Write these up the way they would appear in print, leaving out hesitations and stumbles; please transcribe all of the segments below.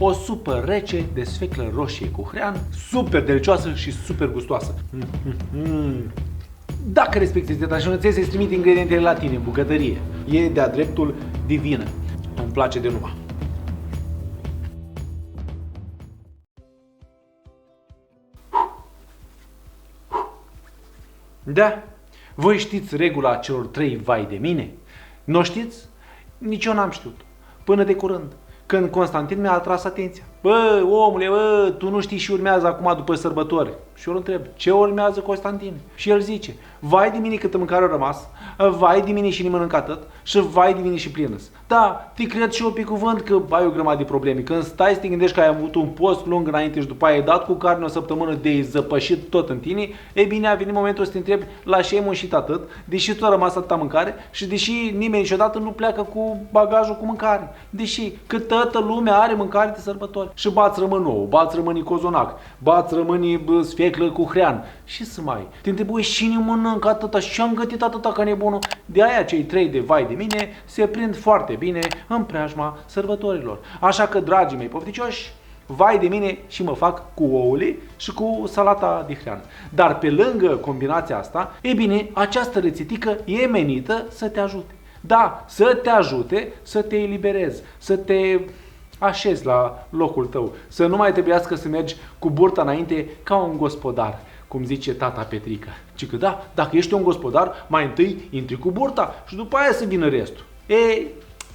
O supă rece de sfeclă roșie cu hrean, super delicioasă și super gustoasă. Dacă respecti dieta și nu ți să-ți trimite ingredientele la tine în bucătărie, e de-a dreptul divină. Îmi place de numai. Da, voi știți regula celor 3 vai de mine? Nu știți? Nici eu n-am știut. Până de curând, când Constantin mi-a atras atenția. Bă, omule, bă, tu nu știi și urmează acum după sărbători. Și eu îl întreb, ce urmează, Constantin? Și el zice, vai de mine câtă mâncare a rămas, vai de mine și nimeni mănânc atât, și vai de mine și plină-s. Da, te cred și eu pe cuvânt că ai o grămadă de probleme. Când stai să te gândești că ai avut un post lung înainte și după aia ai dat cu carne o săptămână de zăpășit tot în tine, e bine, a venit momentul să te întrebi la ce ai muncit atât, deși tu a rămas atâta mâncare și deși nimeni niciodată nu pleacă cu bagajul cu mâncare. Deși că toată lumea are mâncare de sărbători. Și bați rămân ou, bați rămâni cozonac, bați rămâni sfeclă cu hrean. Și să mai. Te întrebi, cine mănâncă atâta și am gătit atâta ca nebunul? De aia cei 3 de vai de mine se prind foarte bine în preajma sărbătorilor. Așa că, dragii mei pofticioși, vai de mine și mă fac cu ouăle și cu salata de hrean. Dar pe lângă combinația asta, e bine, această rețetică e menită să te ajute. Da, să te ajute să te eliberezi, să te așezi la locul tău, să nu mai trebuiască să mergi cu burta înainte ca un gospodar, cum zice tata Petrică. Ci că da, dacă ești un gospodar, mai întâi intri cu burta și după aia să vină restul. Ei,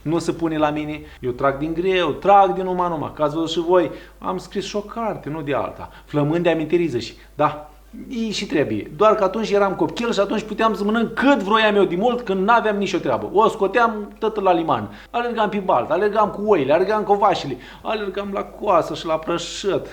nu se pune la mine, eu trag din greu, trag din numai, că ați văzut și voi, am scris și o carte, nu de alta, flămând de amintiriză și, da, și trebuie. Doar că atunci eram copil și atunci puteam să mănânc cât vroiam eu de mult când n-aveam nicio treabă. O scoteam tot la liman. Alergam pe baltă, alergam cu oile, alergam cu vașile, alergam la coasă și la prășăt.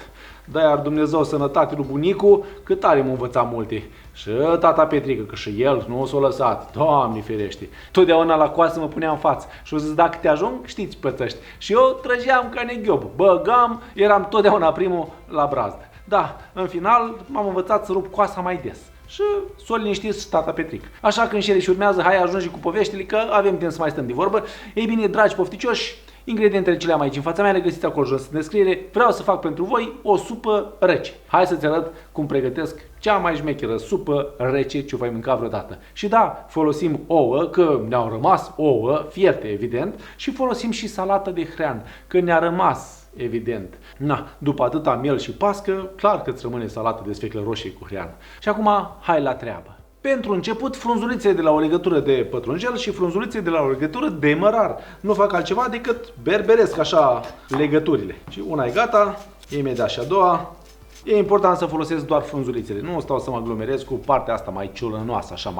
Da, iar Dumnezeu sănătate lui bunicu, că tare m-a învățat multe. Și tata Petrică, că și el nu s-a lăsat. Doamne ferește. Totdeauna la coasă mă punea în față. Și o zis, dacă te ajung, știți, plătești. Și eu trăgeam ca neghiobul. Băgam, eram totdeauna primul la brazdă. Da, în final m-am învățat să rup coasa mai des. Și s-o liniștit și tata Petric. Așa că în cele și urmează, hai ajungi cu poveștile, că avem timp să mai stăm de vorbă. Ei bine, dragi pofticioși, ingredientele ce le am aici în fața mea le găsiți acolo jos în descriere. Vreau să fac pentru voi o supă rece. Hai să-ți arăt cum pregătesc cea mai șmecheră supă rece ce o voi mânca vreodată. Și da, folosim ouă, că ne-au rămas ouă, fierte evident, și folosim și salată de hrean, că ne-a rămas evident. Na, după atâta miel și pască, clar că îți rămâne salată de sfeclă roșie cu hrean. Și acum, hai la treabă. Pentru început, frunzulițe de la o legătură de pătrunjel și frunzulițe de la o legătură de mărar. Nu fac altceva decât berberesc așa legăturile. Și una e gata, imediat și a doua. E important să folosesc doar frunzulițele. Nu stau să mă aglomerez cu partea asta mai ciulănoasă, așa,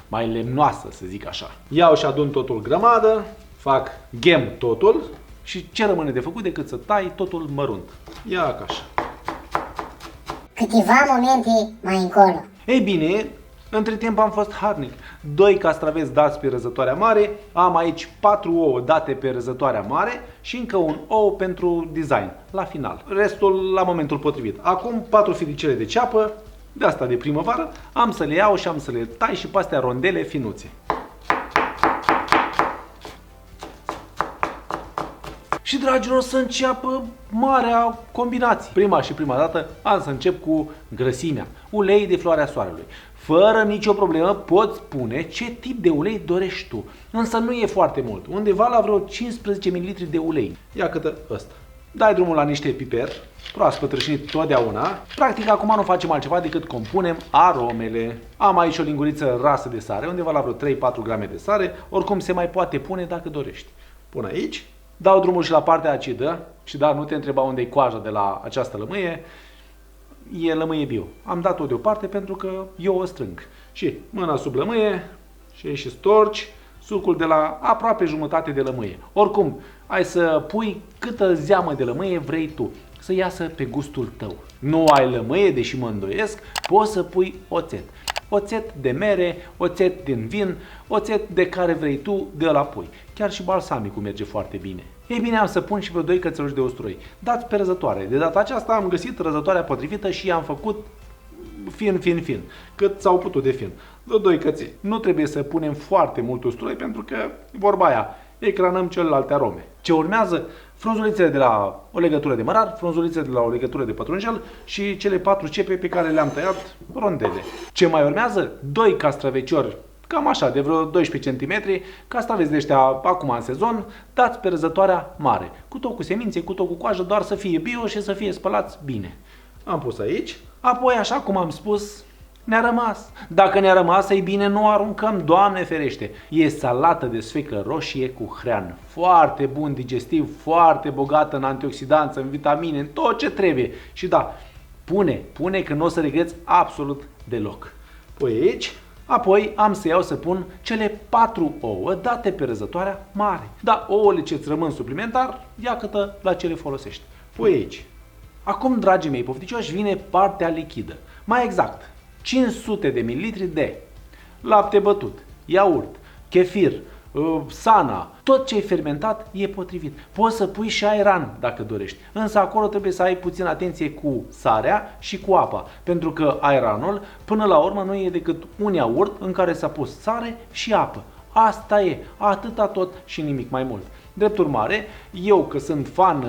mai lemnoasă, să zic așa. Iau și adun totul grămadă, fac ghem totul. Și ce rămâne de făcut decât să tai totul mărunt. Ia ca așa. Câteva momente mai încolo. Ei bine, între timp am fost harnic. 2 castraveți dați pe răzătoarea mare, am aici 4 ouă date pe răzătoarea mare și încă un ou pentru design, la final. Restul la momentul potrivit. Acum 4 firicele de ceapă, de asta de primăvară, am să le iau și am să le tai și pe astea rondele finuțe. Și, dragilor, să înceapă marea combinație. Prima dată am să încep cu grăsimea. Ulei de floarea soarelui. Fără nicio problemă poți spune ce tip de ulei dorești tu. Însă nu e foarte mult. Undeva la vreo 15 ml de ulei. Ia câtă ăsta. Dai drumul la niște piper, proaspăt rășinit totdeauna. Practic acum nu facem altceva decât compunem aromele. Am aici o linguriță rasă de sare, undeva la vreo 3-4 grame de sare. Oricum se mai poate pune dacă dorești. Pun aici. Dau drumul și la partea acidă și da, nu te întreba unde e coaja de la această lămâie, e lămâie bio. Am dat-o deoparte pentru că eu o strâng. Și mâna sub lămâie și storci sucul de la aproape jumătate de lămâie. Oricum, ai să pui câtă zeamă de lămâie vrei tu, să iasă pe gustul tău. Nu ai lămâie, deși mă îndoiesc, poți să pui oțet. Oțet de mere, oțet din vin, oțet de care vrei tu, de ăla pui. Chiar și balsamicul merge foarte bine. Ei bine, am să pun și vreo 2 cățeluși de usturoi. Dați pe răzătoare. De data aceasta am găsit răzătoarea potrivită și am făcut fin. Cât s-au putut de fin. Vreo 2 căței. Nu trebuie să punem foarte mult usturoi pentru că, vorba aia, ecranăm celelalte arome. Ce urmează? frunzulițele de la o legătură de mărar, frunzulițele de la o legătură de pătrunjel și cele 4 cepe pe care le-am tăiat rondele. Ce mai urmează? 2 castraveciori, cam așa, de vreo 12 cm, castraveți de ăștia acum în sezon, dați pe răzătoarea mare. Cu tot cu semințe, cu tot cu coajă, doar să fie bio și să fie spălați bine. Am pus aici. Apoi, așa cum am spus, ne-a rămas. Dacă ne-a rămas, ei bine, nu aruncăm, Doamne ferește. E salată de sfeclă roșie cu hrean. Foarte bun digestiv, foarte bogată în antioxidanță, în vitamine, în tot ce trebuie. Și da, pune că nu o să regreți absolut deloc. Pui aici. Apoi am să iau să pun cele 4 ouă date pe răzătoarea mare. Da, ouăle ce-ți rămân suplimentar, ia-că-tă la ce le folosești. Pui aici. Acum, dragii mei pofticioși, vine partea lichidă. Mai exact, 500 de ml de lapte bătut, iaurt, chefir, sana, tot ce e fermentat e potrivit. Poți să pui și airan dacă dorești, însă acolo trebuie să ai puțin atenție cu sarea și cu apa, pentru că airanul până la urmă nu e decât un iaurt în care s-a pus sare și apă. Asta e, atâta tot și nimic mai mult. Drept urmare, eu că sunt fan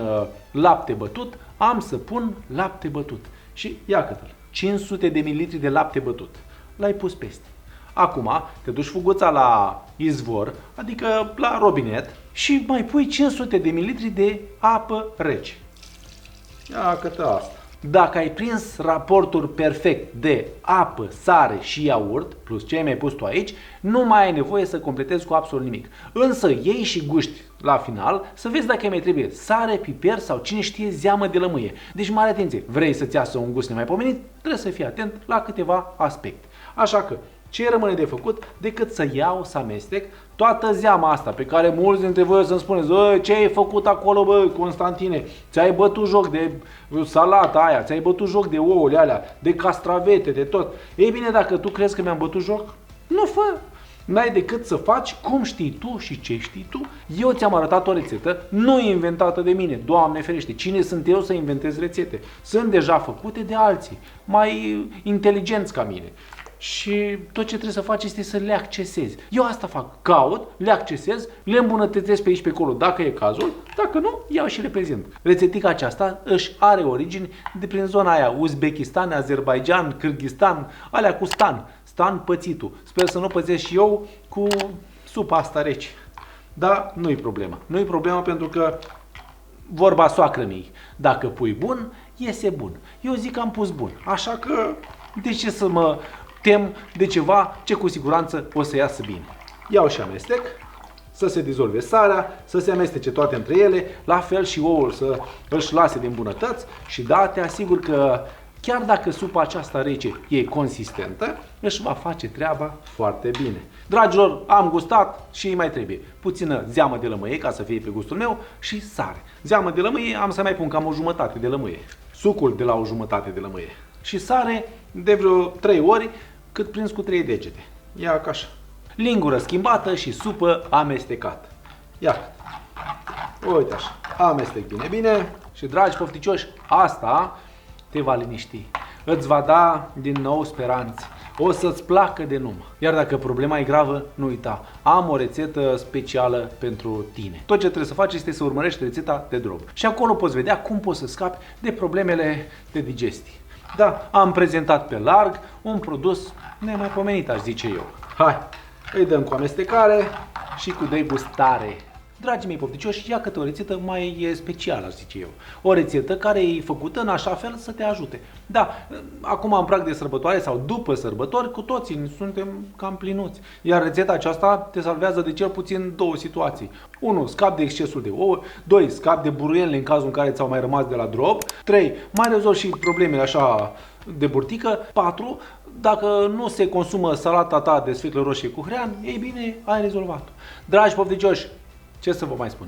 lapte bătut, am să pun lapte bătut. Și ia-că-l, 500 de ml de lapte bătut. L-ai pus peste. Acum te duci fuguța la izvor, adică la robinet, și mai pui 500 de ml de apă rece. Ia-că-te asta. Dacă ai prins raportul perfect de apă, sare și iaurt, plus ce ai mai pus tu aici, nu mai ai nevoie să completezi cu absolut nimic. Însă iei și guști la final să vezi dacă mai trebuie sare, piper sau cine știe zeamă de lămâie. Deci mare atenție, vrei să-ți iasă un gust nemaipomenit, trebuie să fii atent la câteva aspecte. Așa că, ce rămâne de făcut decât să iau, să amestec toată zeama asta pe care mulți dintre voi o să-mi spuneți: ce ai făcut acolo, bă, Constantine? Ți-ai bătut joc de salata aia, ți-ai bătut joc de ouăle alea, de castravete, de tot. Ei bine, dacă tu crezi că mi-am bătut joc, nu fă! N-ai decât să faci cum știi tu și ce știi tu. Eu ți-am arătat o rețetă, nu inventată de mine, Doamne ferește, cine sunt eu să inventez rețete? Sunt deja făcute de alții, mai inteligenți ca mine. Și tot ce trebuie să faci este să le accesezi. Eu asta fac, caut, le accesez, le îmbunătățesc pe aici pe acolo dacă e cazul, dacă nu, iau și le prezint. Rețetica aceasta își are origini de prin zona aia, Uzbekistan, Azerbaijan, Kyrgyzstan, alea cu Stan pățitul. Sper să nu pățesc și eu cu supa asta rece. Dar nu-i problema. Nu-i problema pentru că vorba soacră mei, dacă pui bun, iese bun. Eu zic că am pus bun, așa că de ce să mă tem de ceva ce cu siguranță o să iasă bine. Iau și amestec, să se dizolve sarea, să se amestece toate între ele, la fel și ouul să își lase din bunătăți și da, te asigur că chiar dacă supa aceasta rece e consistentă, își va face treaba foarte bine. Dragilor, am gustat și îi mai trebuie puțină zeamă de lămâie ca să fie pe gustul meu și sare. Zeamă de lămâie am să mai pun cam o jumătate de lămâie. Sucul de la o jumătate de lămâie. Și sare de vreo 3 ori cât prins cu 3 degete. Ia ca așa. Lingură schimbată și supă amestecată. Ia. Uite așa. Amestec bine și, dragi pofticioși, asta te va liniști. Îți va da din nou speranțe. O să-ți placă de numă. Iar dacă problema e gravă, nu uita. Am o rețetă specială pentru tine. Tot ce trebuie să faci este să urmărești rețeta de drog. Și acolo poți vedea cum poți să scapi de problemele de digestie. Da, am prezentat pe larg un produs nemaipomenit, aș zice eu. Hai, îi dăm cu amestecare și cu degustare. Dragii mei pofticioși, ia câte o rețetă mai specială, aș zice eu. O rețetă care e făcută în așa fel să te ajute. Da, acum în prag de sărbătoare sau după sărbători, cu toții suntem cam plinuți. Iar rețeta aceasta te salvează de cel puțin 2 situații. 1. Scap de excesul de ouă. 2. Scap de buruienile în cazul în care ți-au mai rămas de la drop. 3. Mai rezolvi și problemele așa de burtică. 4. Dacă nu se consumă salata ta de sfeclă roșie cu hrean, ei bine, ai rezolvat-o. Dragi pofticioși, ce să vă mai spun?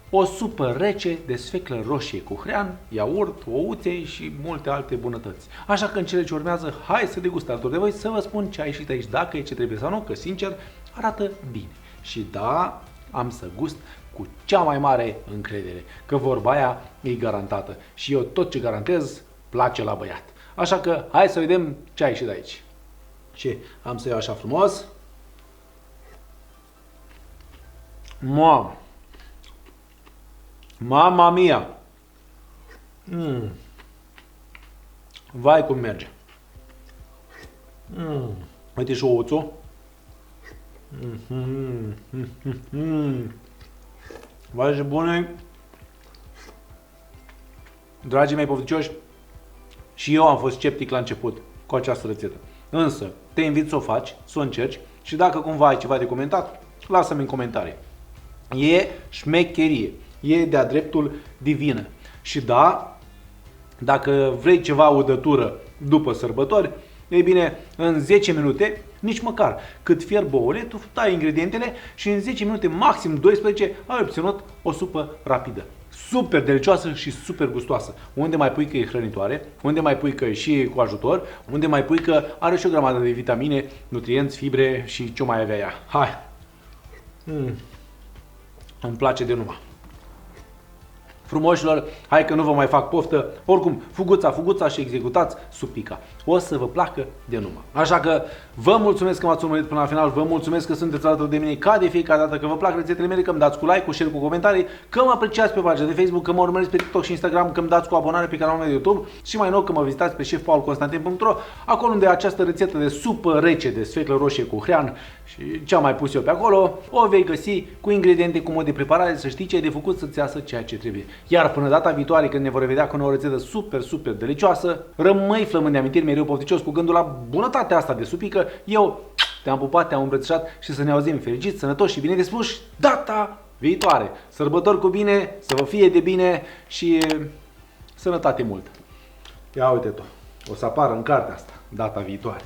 O supă rece de sfeclă roșie cu hrean, iaurt, ouțe și multe alte bunătăți. Așa că în cele ce urmează, hai să degust alături de voi, să vă spun ce a ieșit aici, dacă e ce trebuie sau nu, că sincer arată bine. Și da, am să gust cu cea mai mare încredere, că vorba aia e garantată. Și eu tot ce garantez place la băiat. Așa că hai să vedem ce a ieșit de aici. Și am să iau așa frumos. Mama mia! Vai cum merge! Uite și ouțul. Vai și bune! Dragii mei pofticioși, și eu am fost sceptic la început cu această rețetă. Însă, te invit să o faci, să o încerci și dacă cumva ai ceva de comentat, lasă-mi în comentarii. E șmecherie, e de-a dreptul divină. Și da, dacă vrei ceva udătură după sărbători, ei bine, în 10 minute, nici măcar, cât fierb ouăle, tu tai ingredientele și în 10 minute, maxim 12, ai obținut o supă rapidă. Super delicioasă și super gustoasă. Unde mai pui că e hrănitoare, unde mai pui că e și cu ajutor, unde mai pui că are și o grămadă de vitamine, nutrienți, fibre și ce mai avea ea. Hai! Îmi place de numai. Frumoșilor, hai că nu vă mai fac poftă. Oricum, fuguța și executați supica. O să vă placă de numai. Așa că vă mulțumesc că m-ați urmărit până la final. Vă mulțumesc că sunteți alături de mine ca de fiecare dată, că vă plac rețetele mele, că îmi dați cu like, cu share, cu comentarii, că mă apreciați pe pagina de Facebook, că mă urmăriți pe TikTok și Instagram, că îmi dați cu abonare pe canalul meu de YouTube și mai nou că mă vizitați pe chefpaulconstantin.ro, acolo unde această rețetă de supă rece de sfeclă roșie cu hrean și ce am mai pus eu pe acolo, o vei găsi cu ingrediente, cu mod de preparare, să știi ce ai de făcut să-ți iasă ceea ce trebuie. Iar până data viitoare, când ne vor vedea cu o nouă rețetă super delicioasă, rămâi flămând de amintiri, mereu pofticios, cu gândul la bunătatea asta de supică. Eu te-am pupat, te-am îmbrățișat și să ne auzim fericiți, sănătoși și bine dispuși data viitoare. Sărbători cu bine, să vă fie de bine și sănătate mult. Ia uite tu, o să apară în cartea asta data viitoare.